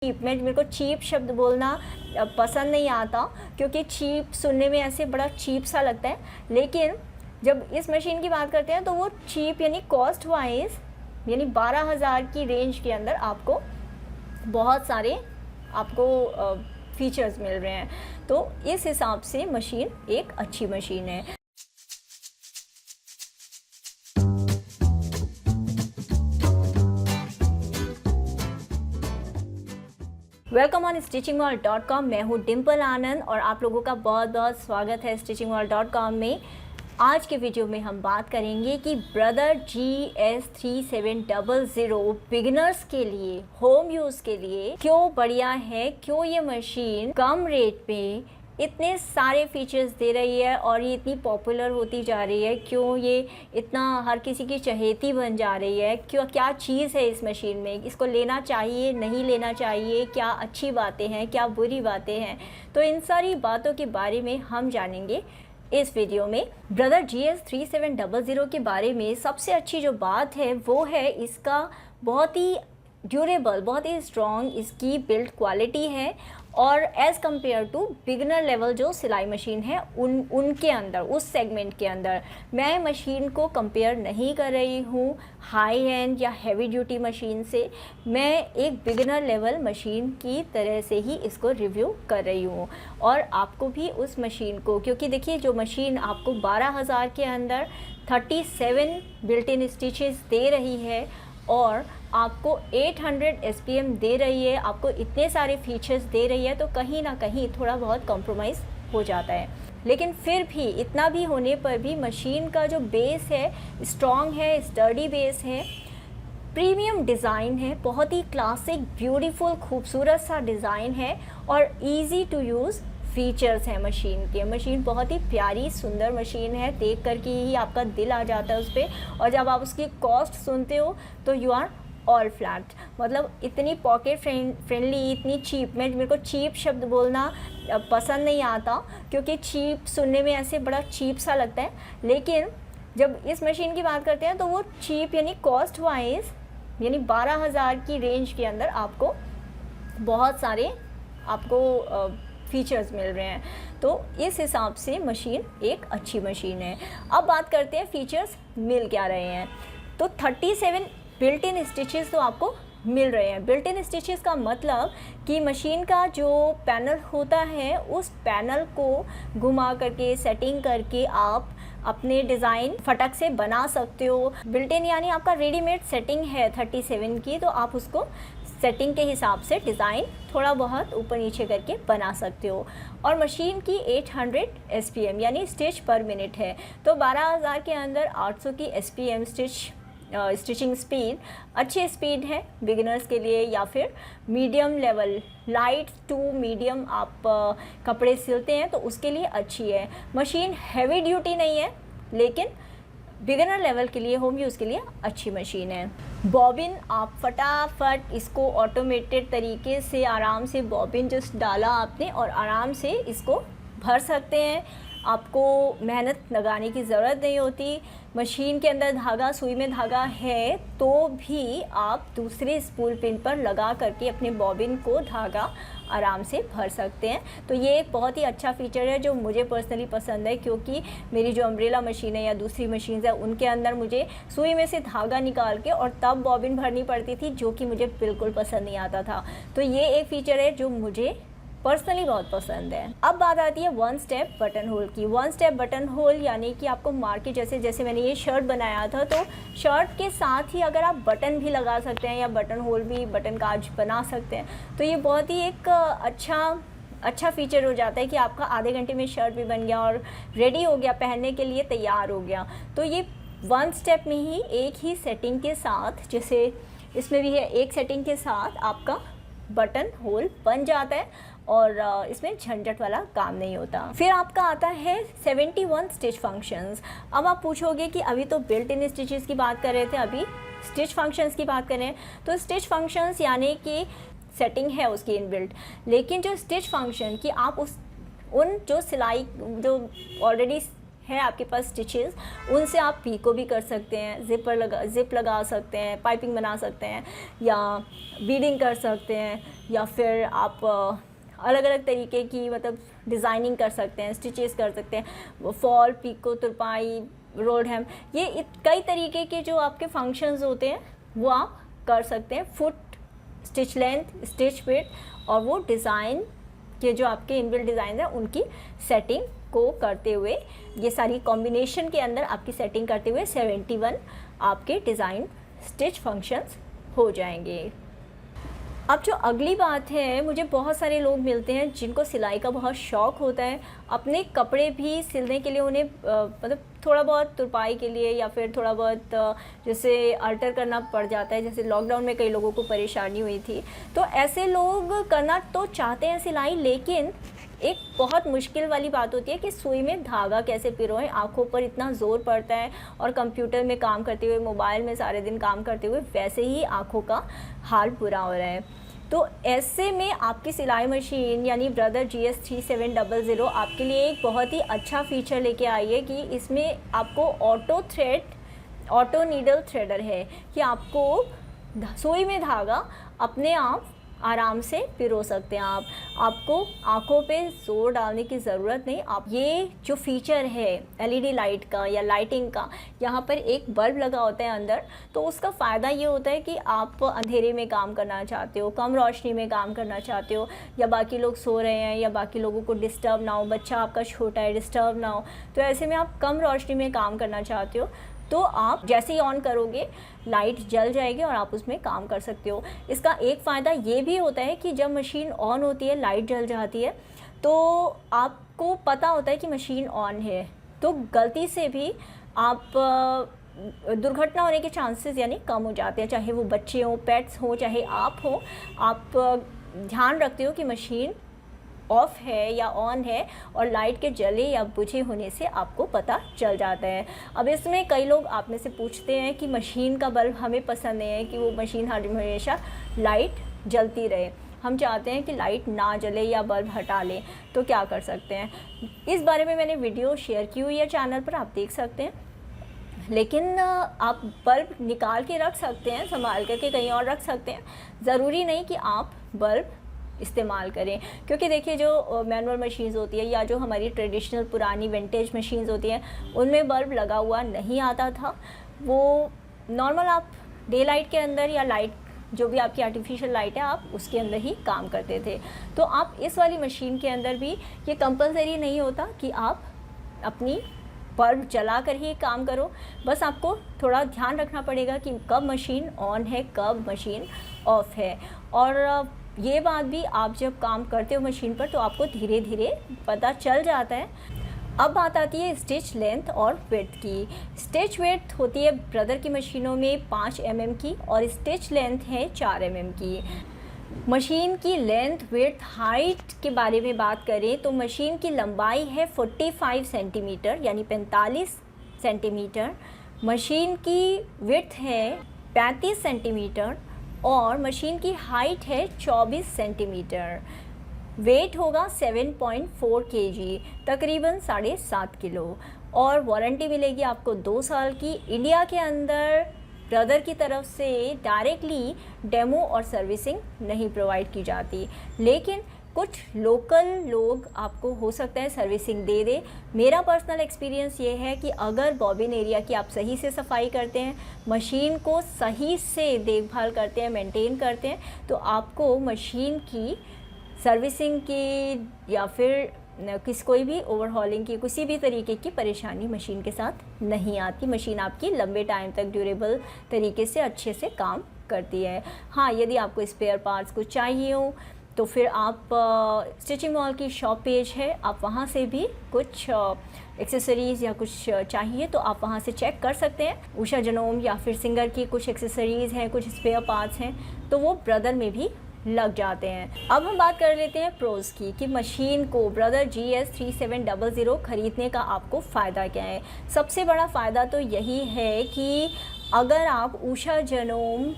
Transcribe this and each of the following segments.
Cheap, मैं मेरे को चीप शब्द बोलना पसंद नहीं आता, क्योंकि चीप सुनने में ऐसे बड़ा चीप सा लगता है। लेकिन जब इस मशीन की बात करते हैं तो वो चीप यानी कॉस्ट वाइज यानी 12,000 की रेंज के अंदर आपको बहुत सारे फीचर्स मिल रहे हैं। तो इस हिसाब से मशीन एक अच्छी मशीन है। Welcome on stitchingworld.com। मैं हूँ डिम्पल आनंद और आप लोगों का बहुत बहुत स्वागत है stitchingworld.com में। आज के वीडियो में हम बात करेंगे कि ब्रदर GS3700 बिगिनर्स के लिए, होम यूज़ के लिए क्यों बढ़िया है, क्यों ये मशीन कम रेट पे इतने सारे फीचर्स दे रही है और ये इतनी पॉपुलर होती जा रही है, क्यों ये इतना हर किसी की चहेती बन जा रही है, क्यों, क्या चीज़ है इस मशीन में, इसको लेना चाहिए नहीं लेना चाहिए, क्या अच्छी बातें हैं क्या बुरी बातें हैं। तो इन सारी बातों के बारे में हम जानेंगे इस वीडियो में। ब्रदर GS3700 के बारे में सबसे अच्छी जो बात है वो है इसका बहुत ही ड्यूरेबल, बहुत ही स्ट्रॉन्ग इसकी बिल्ड क्वालिटी है। और as compare to beginner level जो सिलाई मशीन है उनके अंदर, उस सेगमेंट के अंदर मैं मशीन को कंपेयर नहीं कर रही हूँ हाई एंड या हैवी ड्यूटी मशीन से। मैं एक बिगनर लेवल मशीन की तरह से ही इसको रिव्यू कर रही हूँ और आपको भी उस मशीन को, क्योंकि देखिए जो मशीन आपको 12,000 के अंदर 37 बिल्ट इन स्टिचेस दे रही है और आपको 800 SPM दे रही है, आपको इतने सारे फीचर्स दे रही है, तो कहीं ना कहीं थोड़ा बहुत कॉम्प्रोमाइज़ हो जाता है। लेकिन फिर भी इतना भी होने पर भी मशीन का जो बेस है स्ट्रॉन्ग है, स्टर्डी बेस है, प्रीमियम डिज़ाइन है, बहुत ही क्लासिक ब्यूटीफुल खूबसूरत सा डिज़ाइन है और इजी टू यूज़ फीचर्स हैं मशीन के। मशीन बहुत ही प्यारी सुंदर मशीन है, देख कर के ही आपका दिल आ जाता है उस पर। और जब आप उसकी कॉस्ट सुनते हो तो यू आर ऑल फ्लैट, मतलब इतनी पॉकेट फ्रेंडली, इतनी चीप। मेरे को चीप शब्द बोलना पसंद नहीं आता, क्योंकि चीप सुनने में ऐसे बड़ा चीप सा लगता है। लेकिन जब इस मशीन की बात करते हैं तो वो चीप यानी कॉस्ट वाइज यानी 12,000 की रेंज के अंदर आपको बहुत सारे फीचर्स मिल रहे हैं। तो इस हिसाब से मशीन एक अच्छी मशीन है। अब बात करते हैं फीचर्स मिल क्या रहे हैं। तो 37 बिल्ट इन स्टिचेस तो आपको मिल रहे हैं। बिल्ट इन स्टिचेस का मतलब कि मशीन का जो पैनल होता है उस पैनल को घुमा करके सेटिंग करके आप अपने डिज़ाइन फटक से बना सकते हो। बिल्ट इन यानी आपका रेडीमेड सेटिंग है 37 की, तो आप उसको सेटिंग के हिसाब से डिज़ाइन थोड़ा बहुत ऊपर नीचे करके बना सकते हो। और मशीन की 800 SPM यानी स्टिच पर मिनट है, तो 12,000 के अंदर 800 की SPM स्टिचिंग स्पीड अच्छी स्पीड है बिगिनर्स के लिए, या फिर medium level light to medium आप कपड़े सिलते हैं तो उसके लिए अच्छी है। मशीन हैवी ड्यूटी नहीं है, लेकिन बिगिनर लेवल के लिए, होम यूज़ के लिए अच्छी मशीन है। बॉबिन आप फटाफट इसको ऑटोमेटेड तरीके से आराम से बॉबिन जस्ट डाला आपने और आराम से इसको भर सकते हैं। आपको मेहनत लगाने की ज़रूरत नहीं होती। मशीन के अंदर धागा, सुई में धागा है तो भी आप दूसरे स्पूल पिन पर लगा करके अपने बॉबिन को धागा आराम से भर सकते हैं। तो ये एक बहुत ही अच्छा फीचर है जो मुझे पर्सनली पसंद है, क्योंकि मेरी जो अम्ब्रेला मशीन है या दूसरी मशीन है उनके अंदर मुझे सुई में से धागा निकाल के और तब बॉबिन भरनी पड़ती थी, जो कि मुझे बिल्कुल पसंद नहीं आता था। तो ये एक फ़ीचर है जो मुझे पर्सनली बहुत पसंद है। अब बात आती है वन स्टेप बटन होल की। वन स्टेप बटन होल यानी कि आपको मार्केट जैसे मैंने ये शर्ट बनाया था, तो शर्ट के साथ ही अगर आप बटन भी लगा सकते हैं या बटन होल भी, बटन काज बना सकते हैं, तो ये बहुत ही एक अच्छा फीचर हो जाता है कि आपका आधे घंटे में शर्ट भी बन गया और रेडी हो गया, पहनने के लिए तैयार हो गया। तो ये वन स्टेप में ही एक ही सेटिंग के साथ, जैसे इसमें भी है, एक सेटिंग के साथ आपका बटन होल बन जाता है और इसमें झंझट वाला काम नहीं होता। फिर आपका आता है 71 स्टिच फंक्शंस। अब आप पूछोगे कि अभी तो बिल्ट इन स्टिचेस की बात कर रहे थे, अभी स्टिच फंक्शंस की बात करें तो स्टिच फंक्शंस यानी कि सेटिंग है उसकी इनबिल्ट, लेकिन जो स्टिच फंक्शन कि आप उन जो सिलाई जो ऑलरेडी है आपके पास स्टिचेस, उनसे आप पीको भी कर सकते हैं, जिप लगा सकते हैं, पाइपिंग बना सकते हैं, या बीडिंग कर सकते हैं, या फिर आप अलग अलग तरीके की मतलब डिज़ाइनिंग कर सकते हैं, स्टिचेस कर सकते हैं, फॉल, पीको, तुरपाई, रोल्ड हेम, ये कई तरीके के जो आपके फंक्शंस होते हैं वो आप कर सकते हैं। Foot, stitch length, stitch width और वो डिज़ाइन के जो आपके इनबिल्ट डिज़ाइन है उनकी सेटिंग को करते हुए, ये सारी कॉम्बिनेशन के अंदर आपकी सेटिंग करते हुए 71 आपके डिज़ाइन स्टिच फंक्शंस हो जाएंगे। अब जो अगली बात है, मुझे बहुत सारे लोग मिलते हैं जिनको सिलाई का बहुत शौक़ होता है, अपने कपड़े भी सिलने के लिए उन्हें मतलब थोड़ा बहुत तुरपाई के लिए या फिर थोड़ा बहुत जैसे अल्टर करना पड़ जाता है, जैसे लॉकडाउन में कई लोगों को परेशानी हुई थी। तो ऐसे लोग करना तो चाहते हैं सिलाई, लेकिन एक बहुत मुश्किल वाली बात होती है कि सुई में धागा कैसे पिरोएं, आँखों पर इतना ज़ोर पड़ता है और कंप्यूटर में काम करते हुए, मोबाइल में सारे दिन काम करते हुए वैसे ही आँखों का हाल बुरा हो रहा है। तो ऐसे में आपकी सिलाई मशीन यानी ब्रदर GS 3700 आपके लिए एक बहुत ही अच्छा फीचर लेके आई है कि इसमें आपको ऑटो नीडल थ्रेडर है कि आपको सुई में धागा अपने आप आराम से पिरो सकते हैं आप, आपको आँखों पे जोर डालने की ज़रूरत नहीं। आप ये जो फीचर है LED लाइट का या लाइटिंग का, यहाँ पर एक बल्ब लगा होता है अंदर, तो उसका फ़ायदा ये होता है कि आप अंधेरे में काम करना चाहते हो, कम रोशनी में काम करना चाहते हो, या बाकी लोग सो रहे हैं या बाकी लोगों को डिस्टर्ब ना हो, बच्चा आपका छोटा है डिस्टर्ब ना हो, तो ऐसे में आप कम रोशनी में काम करना चाहते हो, तो आप जैसे ही ऑन करोगे लाइट जल जाएगी और आप उसमें काम कर सकते हो। इसका एक फ़ायदा ये भी होता है कि जब मशीन ऑन होती है, लाइट जल जाती है, तो आपको पता होता है कि मशीन ऑन है, तो गलती से भी आप दुर्घटना होने के चांसेस यानी कम हो जाते हैं, चाहे वो बच्चे हों, पेट्स हों, चाहे आप हो, आप ध्यान रखते हो कि मशीन ऑफ है या ऑन है और लाइट के जले या बुझे होने से आपको पता चल जाता है। अब इसमें कई लोग आप में से पूछते हैं कि मशीन का बल्ब हमें पसंद नहीं है कि वो मशीन हमेशा लाइट जलती रहे, हम चाहते हैं कि लाइट ना जले या बल्ब हटा लें, तो क्या कर सकते हैं। इस बारे में मैंने वीडियो शेयर की हुई है चैनल पर, आप देख सकते हैं। लेकिन आप बल्ब निकाल के रख सकते हैं, संभाल करके कहीं और रख सकते हैं, ज़रूरी नहीं कि आप बल्ब इस्तेमाल करें, क्योंकि देखिए जो मैनुअल मशीन्स होती है या जो हमारी ट्रेडिशनल पुरानी विंटेज मशीन्स होती हैं उनमें बल्ब लगा हुआ नहीं आता था। वो नॉर्मल आप डे लाइट के अंदर या लाइट जो भी आपकी आर्टिफिशियल लाइट है आप उसके अंदर ही काम करते थे। तो आप इस वाली मशीन के अंदर भी ये कंपलसरी नहीं होता कि आप अपनी बल्ब जला कर ही काम करो, बस आपको थोड़ा ध्यान रखना पड़ेगा कि कब मशीन ऑन है, कब मशीन ऑफ है। और ये बात भी आप जब काम करते हो मशीन पर तो आपको धीरे धीरे पता चल जाता है। अब बात आती है स्टिच लेंथ और विड्थ की। स्टिच विड्थ होती है ब्रदर की मशीनों में 5 mm की और स्टिच लेंथ है 4 mm की। मशीन की लेंथ, विड्थ, हाइट के बारे में बात करें तो मशीन की लंबाई है 45 सेंटीमीटर यानी 45 सेंटीमीटर। मशीन की विड्थ है 35 सेंटीमीटर और मशीन की हाइट है 24 सेंटीमीटर। वेट होगा 7.4 kg, तकरीबन 7.5 किलो। और वारंटी मिलेगी आपको 2 साल की। इंडिया के अंदर ब्रदर की तरफ से डायरेक्टली डेमो और सर्विसिंग नहीं प्रोवाइड की जाती, लेकिन कुछ लोकल लोग आपको हो सकता है सर्विसिंग दे दे। मेरा पर्सनल एक्सपीरियंस ये है कि अगर बॉबिन एरिया की आप सही से सफाई करते हैं, मशीन को सही से देखभाल करते हैं, मेंटेन करते हैं, तो आपको मशीन की सर्विसिंग की या फिर कोई भी ओवरहॉलिंग की किसी भी तरीके की परेशानी मशीन के साथ नहीं आती। मशीन आपकी लंबे टाइम तक ड्यूरेबल तरीके से अच्छे से काम करती है। हाँ, यदि आपको स्पेयर पार्ट्स कुछ चाहिए हो तो फिर आप स्टिचिंग मॉल की शॉप पेज है, आप वहाँ से भी कुछ एक्सेसरीज़ या कुछ चाहिए तो आप वहाँ से चेक कर सकते हैं। उषा जनोम या फिर सिंगर की कुछ एक्सेसरीज़ हैं, कुछ स्पेयर पार्ट्स हैं, तो वो ब्रदर में भी लग जाते हैं। अब हम बात कर लेते हैं प्रोज़ की कि मशीन को ब्रदर GS 3700 ख़रीदने का आपको फ़ायदा क्या है। सबसे बड़ा फ़ायदा तो यही है कि अगर आप उषा जनोम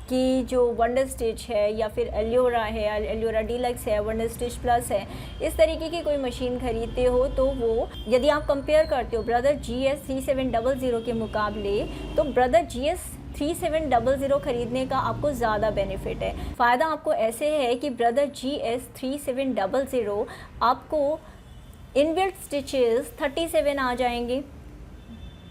कि जो वंडर स्टिच है या फिर एल्योरा है, एल्योरा डीलक्स है, वंडर स्टिच प्लस है, इस तरीके की कोई मशीन ख़रीदते हो तो वो यदि आप कंपेयर करते हो ब्रदर GS 3700 के मुकाबले, तो ब्रदर GS 3700 ख़रीदने का आपको ज़्यादा बेनिफिट है। फ़ायदा आपको ऐसे है कि ब्रदर GS 3700 आपको इनबिल्ट स्टिचेस 37 आ जाएंगे,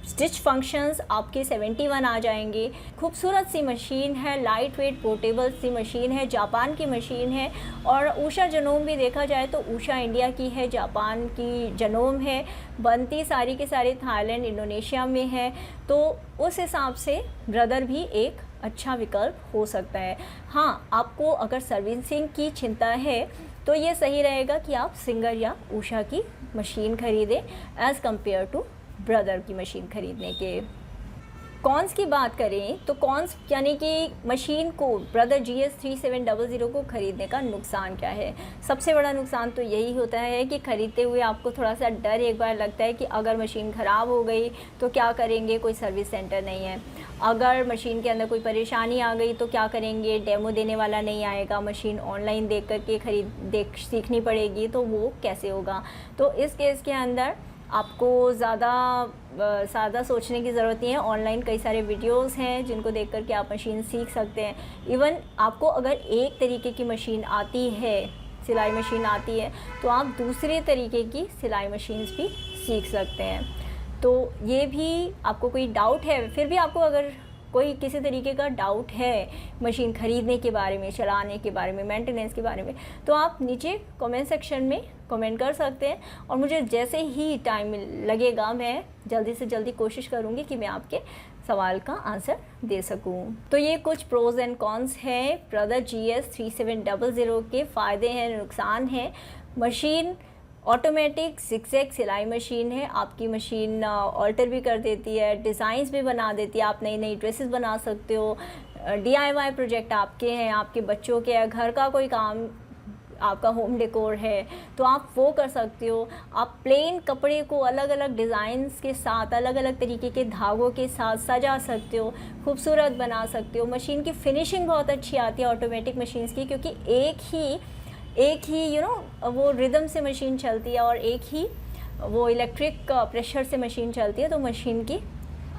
स्टिच फंक्शंस आपके 71 आ जाएंगे। खूबसूरत सी मशीन है, लाइट वेट पोर्टेबल सी मशीन है, जापान की मशीन है। और उषा जनोम भी देखा जाए तो उषा इंडिया की है, जापान की जनोम है, बनती सारी के सारे थाईलैंड इंडोनेशिया में है। तो उस हिसाब से ब्रदर भी एक अच्छा विकल्प हो सकता है। हाँ, आपको अगर सर्विसिंग की चिंता है तो ये सही रहेगा कि आप सिंगर या उषा की मशीन ख़रीदें एज़ कम्पेयर टू ब्रदर की मशीन ख़रीदने के। कॉन्स की बात करें तो कॉन्स यानी कि मशीन को ब्रदर GS 3700 को ख़रीदने का नुकसान क्या है। सबसे बड़ा नुकसान तो यही होता है कि ख़रीदते हुए आपको थोड़ा सा डर एक बार लगता है कि अगर मशीन ख़राब हो गई तो क्या करेंगे, कोई सर्विस सेंटर नहीं है। अगर मशीन के अंदर कोई परेशानी आ गई तो क्या करेंगे, डेमो देने वाला नहीं आएगा, मशीन ऑनलाइन देख करके सीखनी पड़ेगी, तो वो कैसे होगा। तो इस केस के अंदर आपको ज़्यादा सोचने की ज़रूरत नहीं है। ऑनलाइन कई सारे वीडियोस हैं जिनको देख कर के आप मशीन सीख सकते हैं। इवन आपको अगर एक तरीके की मशीन आती है, सिलाई मशीन आती है, तो आप दूसरे तरीके की सिलाई मशीन्स भी सीख सकते हैं। तो ये भी आपको कोई डाउट है, फिर भी आपको अगर कोई किसी तरीके का डाउट है मशीन ख़रीदने के बारे में, चलाने के बारे में, मेंटेनेंस के बारे में, तो आप नीचे कमेंट सेक्शन में कमेंट कर सकते हैं। और मुझे जैसे ही टाइम लगेगा मैं जल्दी से जल्दी कोशिश करूँगी कि मैं आपके सवाल का आंसर दे सकूं। तो ये कुछ प्रोज़ एंड कॉन्स हैं ब्रदर GS 3700 के। फ़ायदे हैं, नुकसान हैं। मशीन ऑटोमेटिक ज़िगज़ैग सिलाई मशीन है। आपकी मशीन ऑल्टर भी कर देती है, डिज़ाइंस भी बना देती है, आप नई नई ड्रेसेस बना सकते हो। DIY प्रोजेक्ट आपके हैं, आपके बच्चों के हैं, घर का कोई काम, आपका होम डेकोर है तो आप वो कर सकते हो। आप प्लेन कपड़े को अलग अलग डिज़ाइंस के साथ, अलग अलग तरीके के धागों के साथ सजा सकते हो, खूबसूरत बना सकते हो। मशीन की फिनिशिंग बहुत अच्छी आती है ऑटोमेटिक मशीन्स की, क्योंकि एक ही वो रिदम से मशीन चलती है और एक ही वो इलेक्ट्रिक प्रेशर से मशीन चलती है। तो मशीन की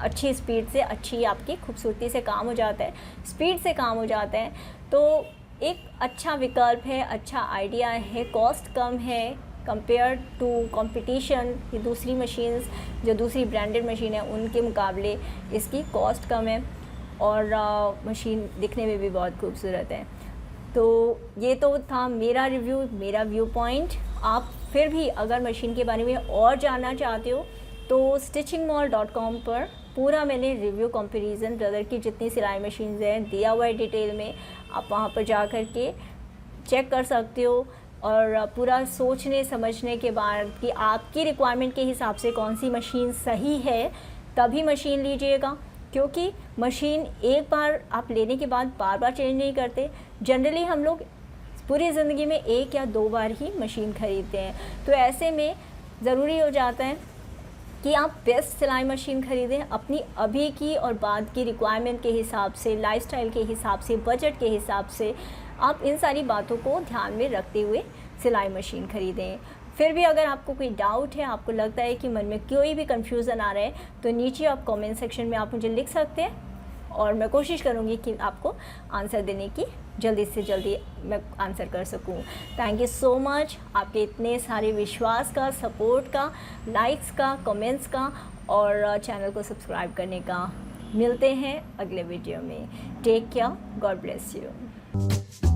अच्छी स्पीड से, अच्छी आपकी खूबसूरती से काम हो जाता है, स्पीड से काम हो जाता है। तो एक अच्छा विकल्प है, अच्छा आइडिया है, कॉस्ट कम है कंपेयर टू कंपटीशन। ये दूसरी मशीन्स जो दूसरी ब्रांडेड मशीन है उनके मुकाबले इसकी कॉस्ट कम है और मशीन दिखने में भी बहुत खूबसूरत है। तो ये तो था मेरा रिव्यू, मेरा व्यू पॉइंट। आप फिर भी अगर मशीन के बारे में और जानना चाहते हो तो stitchingmall.com पर पूरा मैंने रिव्यू कंपैरिजन ब्रदर की जितनी सिलाई मशीन्स हैं दिया हुआ है डिटेल में। आप वहाँ पर जा कर के चेक कर सकते हो और पूरा सोचने समझने के बाद कि आपकी रिक्वायरमेंट के हिसाब से कौन सी मशीन सही है तभी मशीन लीजिएगा। क्योंकि मशीन एक बार आप लेने के बाद बार बार चेंज नहीं करते। जनरली हम लोग पूरी ज़िंदगी में एक या दो बार ही मशीन ख़रीदते हैं। तो ऐसे में ज़रूरी हो जाता है कि आप बेस्ट सिलाई मशीन ख़रीदें अपनी अभी की और बाद की रिक्वायरमेंट के हिसाब से, लाइफस्टाइल के हिसाब से, बजट के हिसाब से। आप इन सारी बातों को ध्यान में रखते हुए सिलाई मशीन ख़रीदें। फिर भी अगर आपको कोई डाउट है, आपको लगता है कि मन में कोई भी कन्फ्यूज़न आ रहा है, तो नीचे आप कमेंट सेक्शन में आप मुझे लिख सकते हैं और मैं कोशिश करूँगी कि आपको आंसर देने की जल्दी से जल्दी मैं आंसर कर सकूँ। थैंक यू सो मच आपके इतने सारे विश्वास का, सपोर्ट का, लाइक्स का, कमेंट्स का और चैनल को सब्सक्राइब करने का। मिलते हैं अगले वीडियो में। Take care, God bless you.